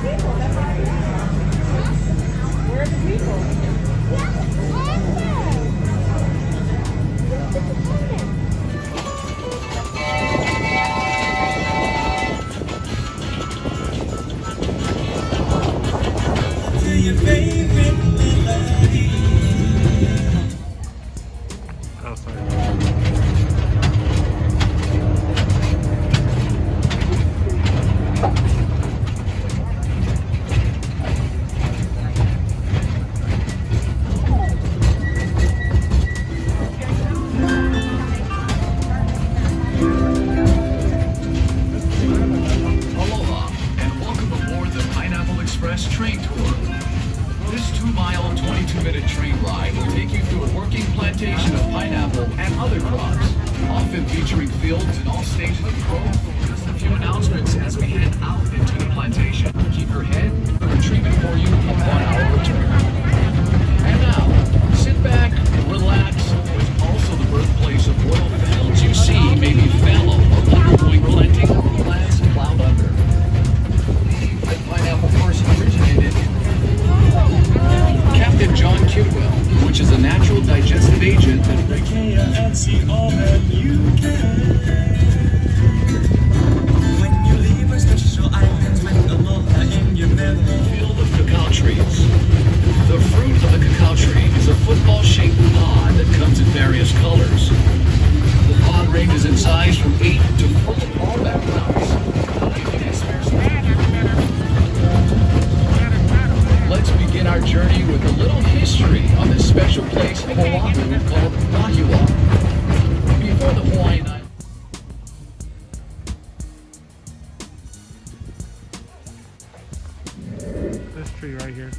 Where are the people? Your favorite melody. Oh, sorry. Aloha, and welcome aboard the Pineapple Express train tour. This 2-mile, 22-minute train ride will take you through a working plantation of pineapple and other crops, often featuring fields in all stages of growth. Just a few announcements as we head out into the plantation. Keep your head retrieving for you upon our return. And now, sit back, relax. It's also the birthplace of oil fields you see may be fallow or undergoing planting of plants plowed under. The pineapple first originated Captain John Kidwell, which is a natural digestive agent that And see all that you can. When you leave a special island with aloha in your belly. field of cacao trees. The fruit of the cacao tree is a football-shaped pod that comes in various colors. The pod ranges in size from 8 to 44 backgrounds. Let's begin our journey with a little history on this special place in Oahu called Wahiawa. Before the Hawaiian Islands. This tree right here.